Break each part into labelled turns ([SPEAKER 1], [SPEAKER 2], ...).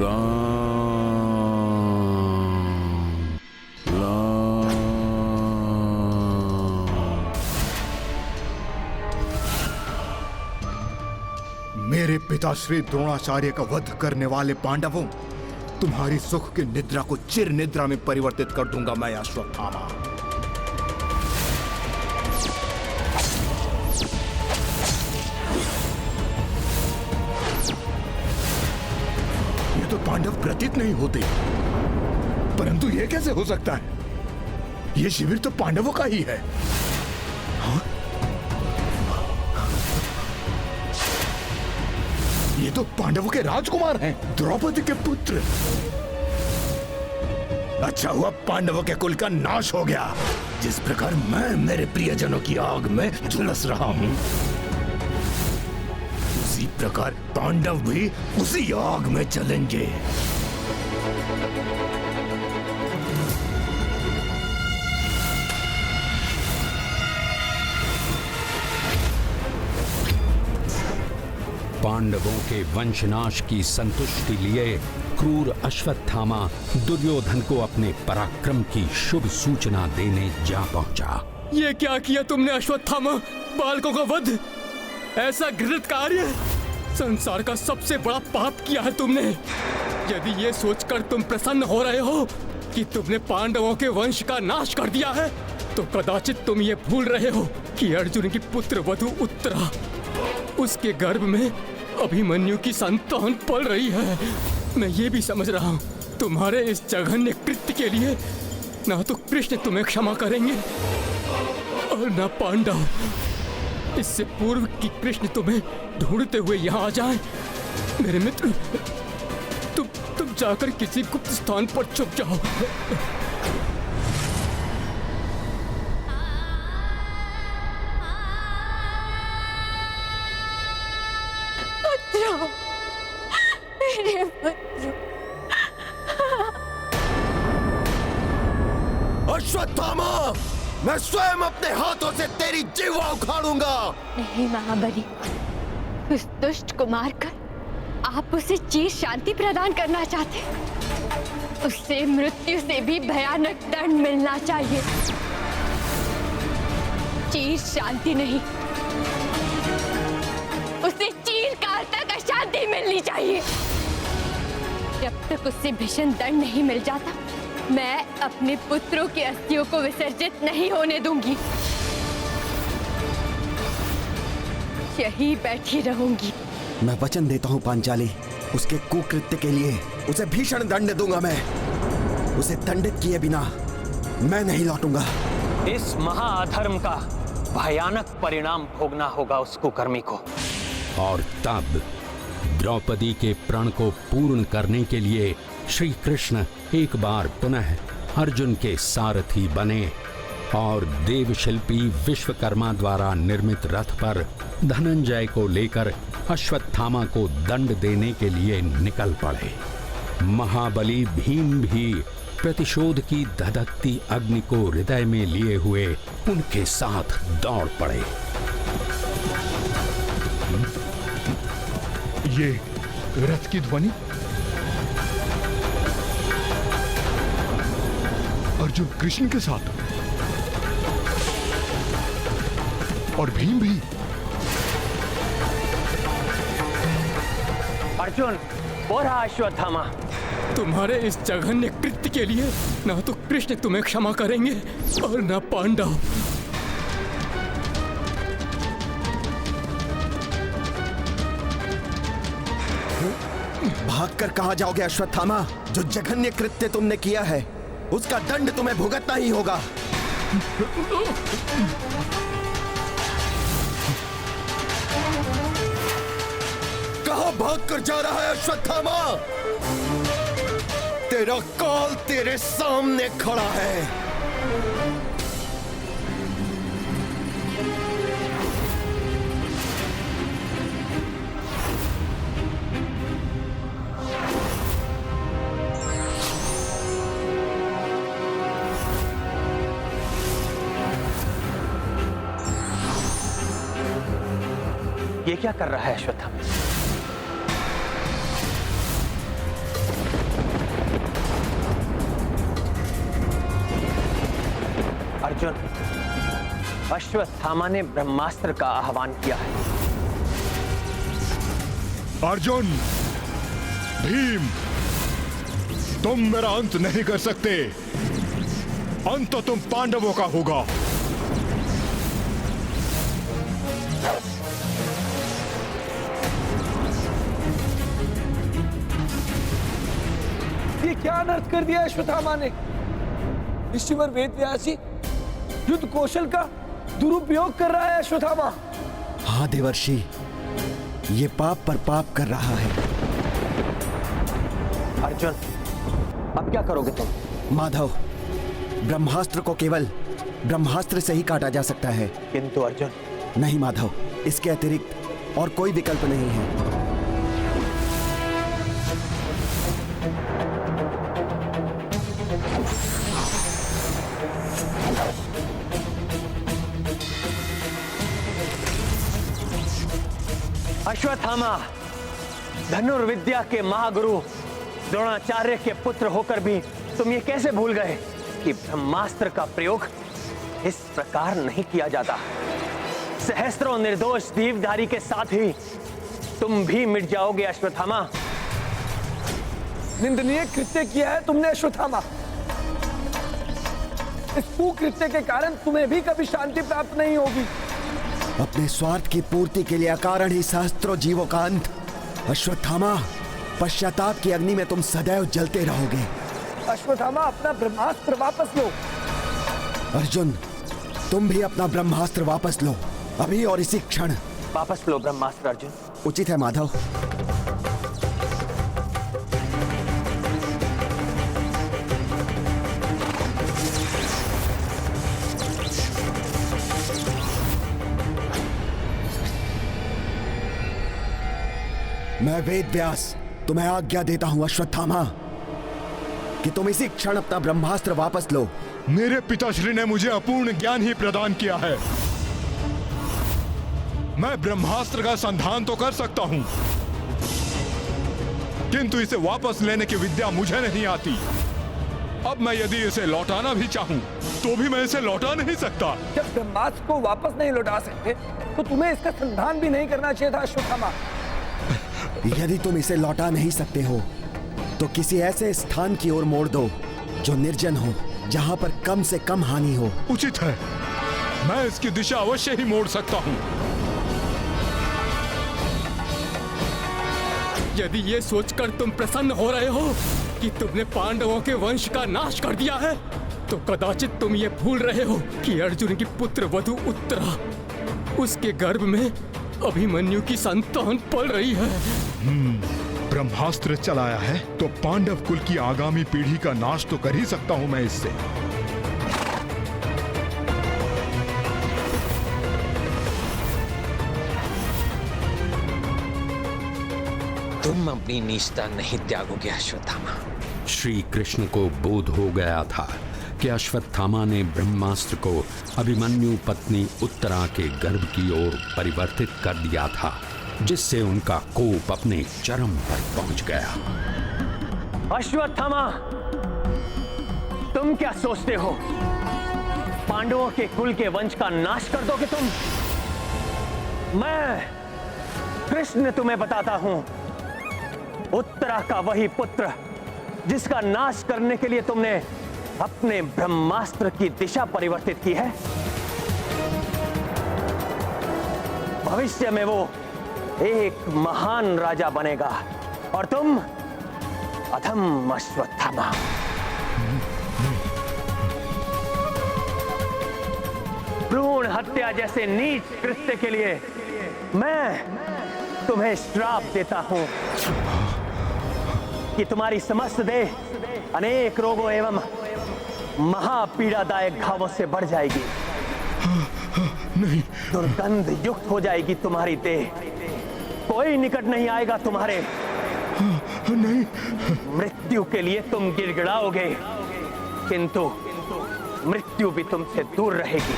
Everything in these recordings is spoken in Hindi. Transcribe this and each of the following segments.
[SPEAKER 1] राम
[SPEAKER 2] मेरे पिता श्री द्रोणाचार्य का वध करने वाले पांडवों, तुम्हारी सुख की निद्रा को चिर निद्रा में परिवर्तित कर दूंगा मैं अश्वत्थामा। ये तो पांडव प्रतीत नहीं होते, परंतु ये कैसे हो सकता है? ये शिविर तो पांडवों का ही है। हाँ? ये तो पांडवों के राजकुमार हैं, द्रौपदी के पुत्र। अच्छा हुआ पांडवों के कुल का नाश हो गया। जिस प्रकार मैं मेरे प्रियजनों की आग में झुलस रहा हूं, उसी प्रकार पांडव भी उसी आग में जलेंगे।
[SPEAKER 3] पांडवों के वंशनाश की संतुष्टि लिए क्रूर अश्वत्थामा दुर्योधन को अपने पराक्रम की शुभ सूचना देने जा पहुंचा।
[SPEAKER 4] ये क्या किया तुमने अश्वत्थामा? बालकों का वध, ऐसा घृणित कार्य, संसार का सबसे बड़ा पाप किया है तुमने। यदि ये सोचकर तुम प्रसन्न हो रहे हो कि तुमने पांडवों के वंश का नाश कर दिया है, तो कदाचित तुम ये भूल रहे हो कि अर्जुन की पुत्र वधु उत्तरा, उसके गर्भ में अभिमन्यु की संतान पल रही है। मैं ये भी समझ रहा हूँ तुम्हारे इस जघन्य कृत्य के लिए ना तो कृष्ण तुम्हें क्षमा करेंगे और ना पांडव। इससे पूर्व कि कृष्ण तुम्हें ढूंढते हुए यहाँ आ जाएं, मेरे मित्र, तुम जाकर किसी गुप्त स्थान पर छुप जाओ।
[SPEAKER 5] मेरे पुत्र।
[SPEAKER 6] अश्वत्थामा, मैं स्वयं अपने हाथों से तेरी जीवा उखाड़ूंगा।
[SPEAKER 5] नहीं महाबली, उस दुष्ट को मारकर आप उसे चिर शांति प्रदान करना चाहते। उससे मृत्यु से भी भयानक दंड मिलना चाहिए, चिर शांति नहीं, उसे चिरकाल तक अशांति मिलनी चाहिए। जब तक उससे भीषण दंड नहीं मिल जाता, मैं अपने पुत्रों की अस्थियों को विसर्जित नहीं होने दूंगी। यही बैठी रहूंगी।
[SPEAKER 6] मैं वचन देता हूँ पांचाली, उसके कुकृत्य के लिए उसे भीषण दंड दूंगा। मैं उसे दंडित किए बिना मैं नहीं लौटूंगा।
[SPEAKER 7] इस महाअधर्म का भयानक परिणाम भोगना होगा उस कुकर्मी को।
[SPEAKER 3] और तब द्रौपदी के प्रण को पूर्ण करने के लिए श्री कृष्ण एक बार पुनः अर्जुन के सारथी बने और देवशिल्पी विश्वकर्मा द्वारा निर्मित रथ पर धनंजय को लेकर अश्वत्थामा को दंड देने के लिए निकल पड़े। महाबली भीम भी प्रतिशोध की धधकती अग्नि को हृदय में लिए हुए उनके साथ दौड़ पड़े।
[SPEAKER 2] ये रथ की ध्वनि, अर्जुन कृष्ण के साथ और भीम भी।
[SPEAKER 7] अर्जुन, वो रहा अश्वत्थामा।
[SPEAKER 4] तुम्हारे इस जघन्य कृत्य के लिए ना तो कृष्ण तुम्हें क्षमा करेंगे और ना पांडव।
[SPEAKER 6] भागकर कहां जाओगे अश्वत्थामा? जो जघन्य कृत्य तुमने किया है उसका दंड तुम्हें भुगतना ही होगा। कहां भागकर जा रहा है अश्वत्थामा? तेरा काल तेरे सामने खड़ा है।
[SPEAKER 7] ये क्या कर रहा है अश्वत्थामा? अर्जुन, अश्वत्थामा ने ब्रह्मास्त्र का आह्वान किया है।
[SPEAKER 2] अर्जुन, भीम, तुम मेरा अंत नहीं कर सकते। अंत तो तुम पांडवों का होगा।
[SPEAKER 1] ये क्या अनर्थ कर दिया अश्वत्थामा ने? ऋषिवर वेदव्यास जी, युद्ध कौशल का दुरुपयोग कर रहा है अश्वत्थामा।
[SPEAKER 6] हाँ देवर्षि, ये पाप पर पाप कर रहा है।
[SPEAKER 7] अर्जुन, अब क्या करोगे तुम?
[SPEAKER 6] माधव, ब्रह्मास्त्र को केवल ब्रह्मास्त्र से ही काटा जा सकता है।
[SPEAKER 7] किंतु अर्जुन,
[SPEAKER 6] नहीं माधव, इसके अतिरिक्त और कोई विकल्प नहीं है।
[SPEAKER 7] अश्वत्थामा, धनुर्विद्या के महागुरु द्रोणाचार्य के पुत्र होकर भी तुम ये कैसे भूल गए कि ब्रह्मास्त्र का प्रयोग इस प्रकार नहीं किया जाता। सहस्त्रों निर्दोष दीवधारी के साथ ही तुम भी मिट जाओगे अश्वत्थामा।
[SPEAKER 1] निंदनीय कृत्य किया है तुमने अश्वत्थामा। इस कुकृत्य के कारण तुम्हें भी कभी शांति प्राप्त नहीं होगी।
[SPEAKER 6] अपने स्वार्थ की पूर्ति के लिए अकारण ही सहस्त्रों जीवों का अंत। अश्वत्थामा, पश्चाताप की अग्नि में तुम सदैव जलते रहोगे।
[SPEAKER 1] अश्वत्थामा, अपना ब्रह्मास्त्र वापस लो।
[SPEAKER 6] अर्जुन, तुम भी अपना ब्रह्मास्त्र वापस लो, अभी और इसी क्षण।
[SPEAKER 7] वापस लो ब्रह्मास्त्र अर्जुन।
[SPEAKER 6] उचित है माधव। मैं वेदव्यास तुम्हें आज्ञा देता हूं अश्वत्थामा कि तुम इसी क्षण अपना ब्रह्मास्त्र वापस लो।
[SPEAKER 2] मेरे पिताश्री ने मुझे अपूर्ण ज्ञान ही प्रदान किया है। मैं ब्रह्मास्त्र का संधान तो कर सकता हूं, किंतु इसे वापस लेने की विद्या मुझे नहीं आती। अब मैं यदि इसे लौटाना भी चाहूं तो भी मैं इसे लौटा नहीं सकता।
[SPEAKER 1] जब ब्रह्मास्त्र को वापस नहीं लौटा सकते तो तुम्हें इसका संधान भी नहीं करना चाहिए था अश्वत्थामा।
[SPEAKER 6] यदि तुम इसे लौटा नहीं सकते हो तो किसी ऐसे स्थान की ओर मोड़ दो जो निर्जन हो, जहां पर कम से कम हानि हो।
[SPEAKER 2] उचित है, मैं इसकी दिशा अवश्य ही मोड़ सकता हूं।
[SPEAKER 4] यदि ये सोचकर तुम प्रसन्न हो रहे हो कि तुमने पांडवों के वंश का नाश कर दिया है, तो कदाचित तुम ये भूल रहे हो कि अर्जुन की पुत्र वधु उत्तरा, उसके गर्भ में अभिमन्यु की संतान पल रही है।
[SPEAKER 2] ब्रह्मास्त्र चलाया है तो पांडव कुल की आगामी पीढ़ी का नाश तो कर ही सकता हूं मैं इससे।
[SPEAKER 7] तुम अपनी नीचता नहीं त्यागोगे अश्वत्थामा।
[SPEAKER 3] श्री कृष्ण को बोध हो गया था कि अश्वत्थामा ने ब्रह्मास्त्र को अभिमन्यु पत्नी उत्तरा के गर्भ की ओर परिवर्तित कर दिया था, जिससे उनका कोप अपने चरम पर पहुंच गया।
[SPEAKER 7] अश्वत्थामा, तुम क्या सोचते हो पांडवों के कुल के वंश का नाश कर दोगे तुम? मैं कृष्ण तुम्हें बताता हूं, उत्तरा का वही पुत्र जिसका नाश करने के लिए तुमने अपने ब्रह्मास्त्र की दिशा परिवर्तित की है, भविष्य में वो एक महान राजा बनेगा और तुम अधम अश्वत्थामा। भ्रूण हत्या जैसे नीच कृत्य के लिए मैं तुम्हें श्राप देता हूं कि तुम्हारी समस्त देह अनेक रोगों एवं महापीड़ादायक घावों से बढ़ जाएगी।
[SPEAKER 2] नहीं,
[SPEAKER 7] दुर्गंध युक्त हो जाएगी तुम्हारी देह, कोई निकट नहीं आएगा तुम्हारे।
[SPEAKER 2] नहीं,
[SPEAKER 7] मृत्यु के लिए तुम गिड़गिड़ाओगे, किंतु मृत्यु भी तुमसे दूर रहेगी।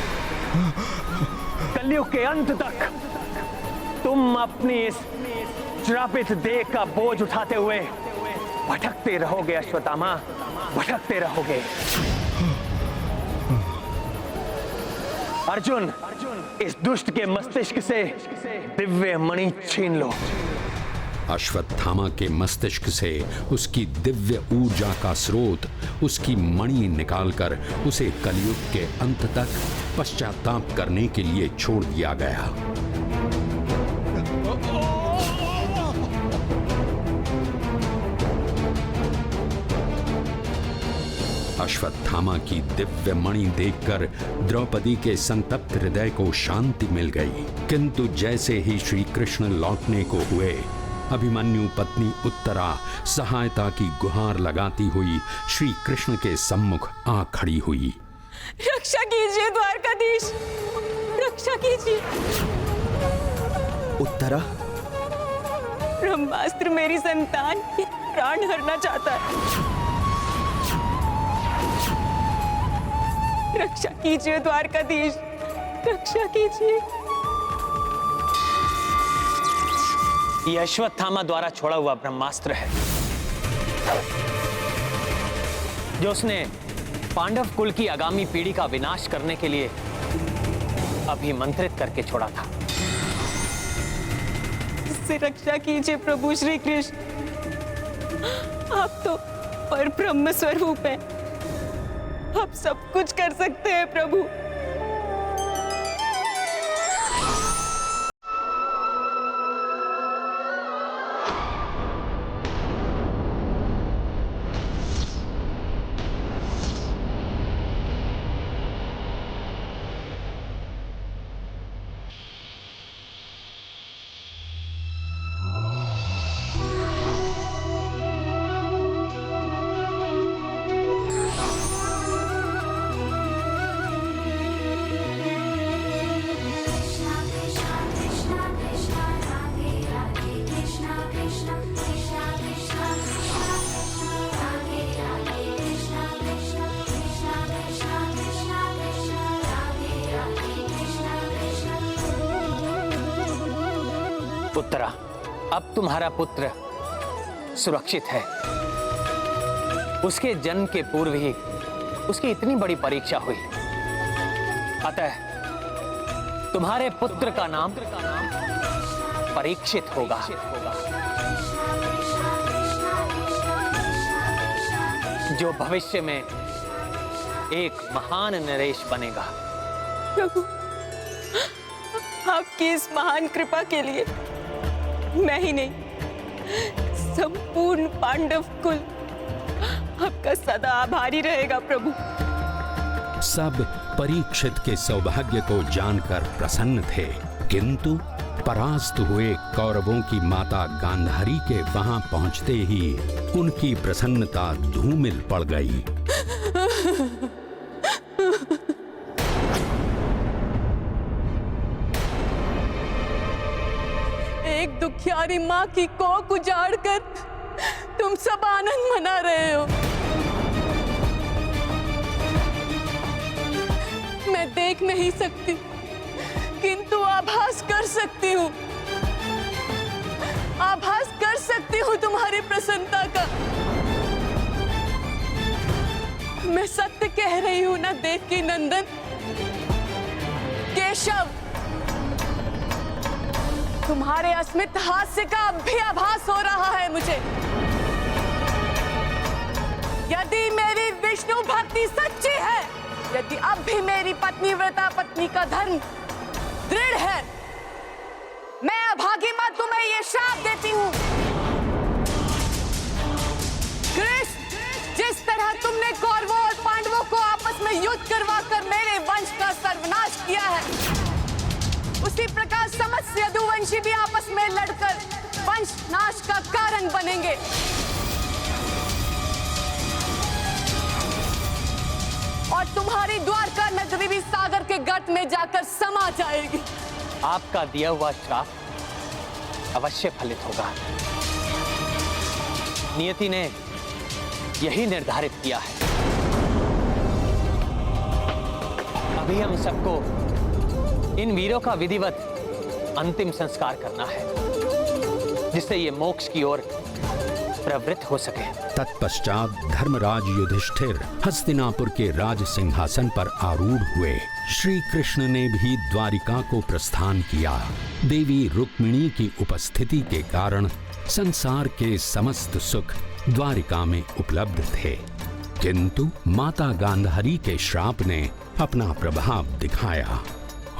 [SPEAKER 7] कलयुग के अंत तक तुम अपनी इस श्रापित देह का बोझ उठाते हुए भटकते रहोगे अश्वत्थामा, भटकते रहोगे। अर्जुन, इस दुष्ट के मस्तिष्क से दिव्य मणि छीन लो।
[SPEAKER 3] अश्वत्थामा के मस्तिष्क से उसकी दिव्य ऊर्जा का स्रोत, उसकी मणि निकालकर उसे कलयुग के अंत तक पश्चाताप करने के लिए छोड़ दिया गया। अश्वत्थामा की दिव्य मणि देखकर द्रौपदी के संतप्त हृदय को शांति मिल गई। किंतु जैसे ही श्री कृष्ण लौटने को हुए, अभिमन्यु पत्नी उत्तरा सहायता की गुहार लगाती हुई श्री कृष्ण के सम्मुख आ खड़ी हुई।
[SPEAKER 8] रक्षा कीजिए द्वारकाधीश, रक्षा कीजिए।
[SPEAKER 6] उत्तरा,
[SPEAKER 8] ब्रह्मास्त्र मेरी संतान के प्राण हरना चाहता है। रक्षा कीजिए द्वारकाधीश, रक्षा कीजिए।
[SPEAKER 7] यह अश्वत्थामा द्वारा छोड़ा हुआ ब्रह्मास्त्र है जो उसने पांडव कुल की आगामी पीढ़ी का विनाश करने के लिए अभिमंत्रित करके छोड़ा था।
[SPEAKER 8] इससे रक्षा कीजिए प्रभु श्री कृष्ण, आप तो परब्रह्म स्वरूप हैं, आप सब कुछ कर सकते हैं प्रभु।
[SPEAKER 7] उत्तरा, अब तुम्हारा पुत्र सुरक्षित है। उसके जन्म के पूर्व ही उसकी इतनी बड़ी परीक्षा हुई, अतः तुम्हारे पुत्र का नाम परीक्षित होगा। जो भविष्य में एक महान नरेश बनेगा।
[SPEAKER 8] प्रभु, आपकी इस महान कृपा के लिए मैं ही नहीं, संपूर्ण पांडव कुल आपका सदा आभारी रहेगा प्रभु।
[SPEAKER 3] सब परीक्षित के सौभाग्य को जानकर प्रसन्न थे, किंतु परास्त हुए कौरवों की माता गांधारी के वहां पहुंचते ही उनकी प्रसन्नता धूमिल पड़ गई।
[SPEAKER 8] एक दुखियारी माँ की कोख उजाड़कर तुम सब आनंद मना रहे हो। मैं देख नहीं सकती, किंतु आभास कर सकती हूँ, आभास कर सकती हूँ तुम्हारी प्रसन्नता का। मैं सत्य कह रही हूँ ना देवकी नंदन? केशव, तुम्हारे अस्मित हास्य का अब भी आभास हो रहा है मुझे। यदि मेरी विष्णु भक्ति सच्ची है, यदि अब भी मेरी पत्नी व्रता पत्नी का धर्म दृढ़ है, मैं अभागी मां तुम्हें ये श्राप देती हूँ। कृष्ण, जिस तरह तुमने कौरवों और पांडवों को आपस में युद्ध करवाकर मेरे वंश का सर्वनाश किया है, उसी प्रकार समस्त यदुवंशी भी आपस में लड़कर वंश नाश का कारण बनेंगे। और तुम्हारी द्वारका नगरी भी सागर के गर्त में जाकर समा जाएगी।
[SPEAKER 7] आपका दिया हुआ श्राप अवश्य फलित होगा। नियति ने यही निर्धारित किया है। अभी हम सबको इन वीरों का विधिवत अंतिम संस्कार करना है, जिससे ये मोक्ष की ओर प्रवृत्त हो सके।
[SPEAKER 3] तत्पश्चात धर्मराज युधिष्ठिर हस्तिनापुर के राज सिंहासन पर आरूढ़ हुए। श्री कृष्ण ने भी द्वारिका को प्रस्थान किया। देवी रुक्मिणी की उपस्थिति के कारण संसार के समस्त सुख द्वारिका में उपलब्ध थे, किंतु माता गांधारी के श्राप ने अपना प्रभाव दिखाया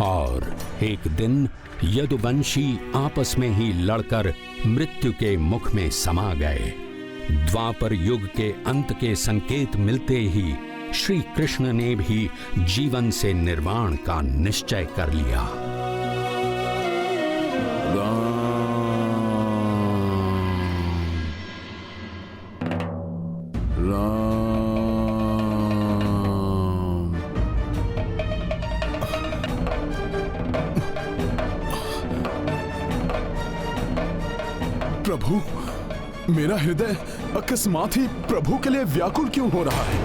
[SPEAKER 3] और एक दिन यदुवंशी आपस में ही लड़कर मृत्यु के मुख में समा गए। द्वापर युग के अंत के संकेत मिलते ही श्री कृष्ण ने भी जीवन से निर्वाण का निश्चय कर लिया।
[SPEAKER 2] प्रभु, मेरा हृदय अकस्मात ही प्रभु के लिए व्याकुल क्यों हो रहा है?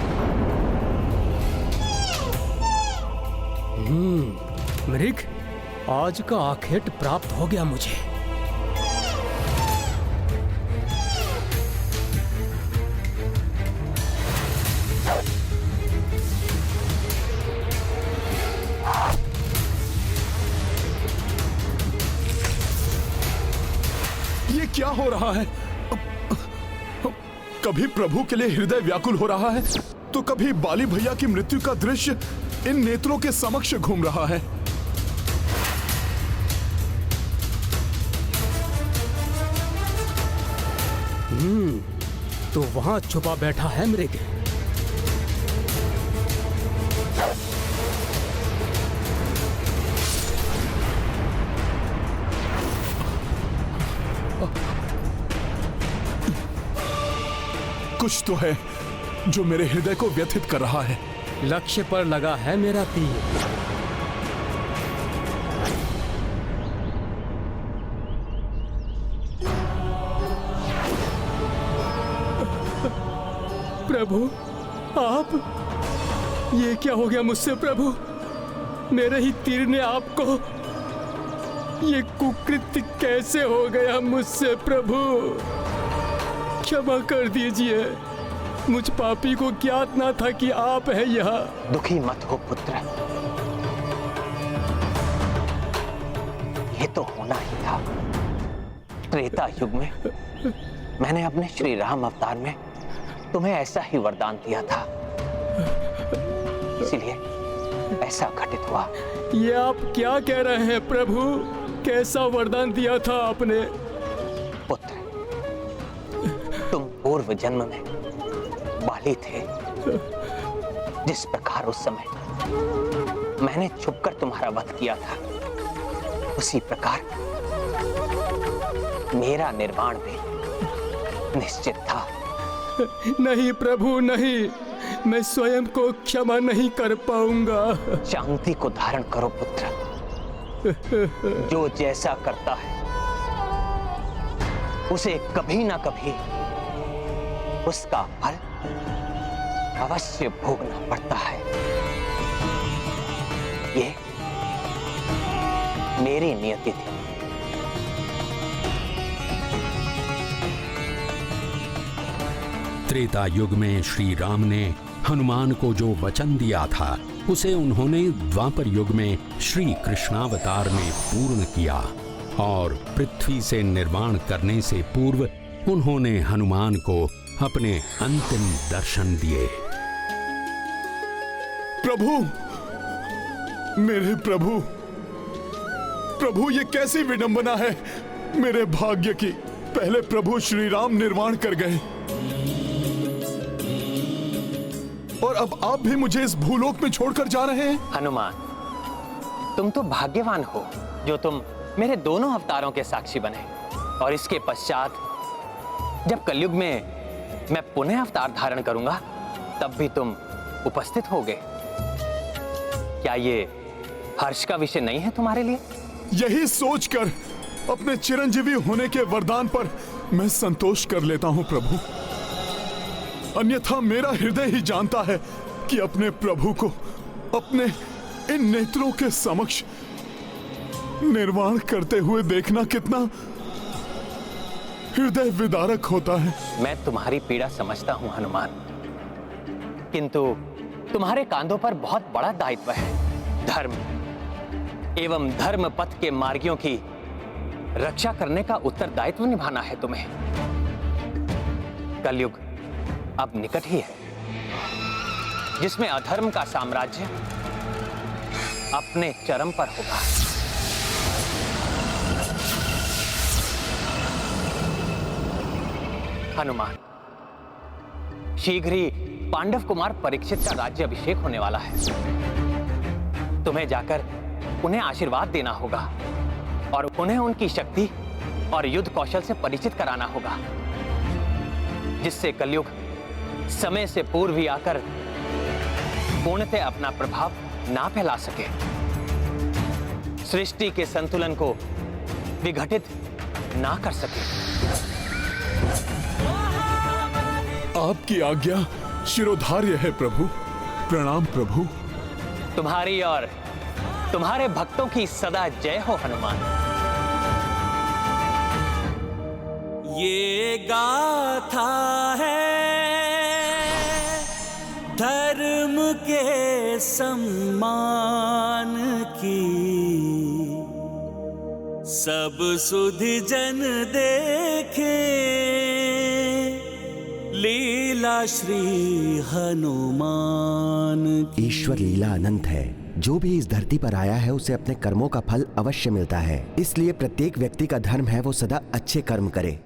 [SPEAKER 4] मृग, आज का आखेट प्राप्त हो गया मुझे।
[SPEAKER 2] ये क्या हो रहा है? कभी प्रभु के लिए हृदय व्याकुल हो रहा है तो कभी बाली भैया की मृत्यु का दृश्य इन नेत्रों के समक्ष घूम रहा है।
[SPEAKER 4] तो वहां छुपा बैठा है मृग।
[SPEAKER 2] कुछ तो है जो मेरे हृदय को व्यथित कर रहा है।
[SPEAKER 4] लक्ष्य पर लगा है मेरा तीर। प्रभु, आप, ये क्या हो गया मुझसे प्रभु? मेरे ही तीर ने आपको, ये कुकृत्य कैसे हो गया मुझसे प्रभु? क्षमा कर दीजिए, मुझ पापी को ज्ञात ना था कि आप है यहाँ।
[SPEAKER 7] दुखी मत हो पुत्र, ये तो होना ही था। त्रेता युग में मैंने अपने श्री राम अवतार में तुम्हें ऐसा ही वरदान दिया था, इसलिए ऐसा घटित हुआ।
[SPEAKER 4] ये आप क्या कह रहे हैं प्रभु? कैसा वरदान दिया था आपने?
[SPEAKER 7] पुत्र, तुम पूर्व जन्म में बाली थे। जिस प्रकार उस समय मैंने छुपकर तुम्हारा वध किया था, उसी प्रकार मेरा निर्वाण भी निश्चित था।
[SPEAKER 4] नहीं प्रभु, नहीं, मैं स्वयं को क्षमा नहीं कर पाऊंगा।
[SPEAKER 7] शांति को धारण करो पुत्र। जो जैसा करता है उसे कभी ना कभी उसका फल अवश्य भोगना पड़ता है। ये मेरी नियति थी।
[SPEAKER 3] त्रेता युग में श्री राम ने हनुमान को जो वचन दिया था, उसे उन्होंने द्वापर युग में श्री कृष्णावतार में पूर्ण किया और पृथ्वी से निर्वाण करने से पूर्व उन्होंने हनुमान को अपने अंतिम दर्शन दिए।
[SPEAKER 2] प्रभु, मेरे प्रभु, प्रभु, ये कैसी विडंबना है मेरे भाग्य की। पहले प्रभु श्री राम निर्वाण कर गए और अब आप भी मुझे इस भूलोक में छोड़कर जा रहे हैं।
[SPEAKER 7] हनुमान, तुम तो भाग्यवान हो जो तुम मेरे दोनों अवतारों के साक्षी बने। और इसके पश्चात जब कलयुग में मैं पुनः अवतार धारण करूंगा, तब भी तुम उपस्थित होगे। क्या ये हर्ष का विषय नहीं है तुम्हारे लिए?
[SPEAKER 2] यही सोचकर अपने चिरंजीवी होने के वरदान पर मैं संतोष कर लेता हूं प्रभु। अन्यथा मेरा हृदय ही जानता है कि अपने प्रभु को अपने इन नेत्रों के समक्ष निर्वाण करते हुए देखना कितना हृदय विदारक होता है।
[SPEAKER 7] मैं तुम्हारी पीड़ा समझता हूं हनुमान, किंतु तुम्हारे कांधों पर बहुत बड़ा दायित्व है। धर्म एवं धर्म पथ के मार्गियों की रक्षा करने का उत्तरदायित्व निभाना है तुम्हें। कलयुग अब निकट ही है, जिसमें अधर्म का साम्राज्य अपने चरम पर होगा। हनुमान, शीघ्र ही पांडव कुमार परीक्षित का राज्य अभिषेक होने वाला है। तुम्हें जाकर उन्हें आशीर्वाद देना होगा और उन्हें उनकी शक्ति और युद्ध कौशल से परिचित कराना होगा, जिससे कलयुग समय से पूर्व ही आकर पूर्णतः अपना प्रभाव ना फैला सके, सृष्टि के संतुलन को विघटित ना कर सके।
[SPEAKER 2] आपकी आज्ञा शिरोधार्य है प्रभु। प्रणाम प्रभु।
[SPEAKER 7] तुम्हारी और तुम्हारे भक्तों की सदा जय हो हनुमान।
[SPEAKER 9] ये गाथा है धर्म के सम्मान की, सब सुधि जन देखे लीला श्री हनुमान की।
[SPEAKER 6] ईश्वर लीला अनंत है। जो भी इस धरती पर आया है उसे अपने कर्मों का फल अवश्य मिलता है। इसलिए प्रत्येक व्यक्ति का धर्म है वो सदा अच्छे कर्म करे।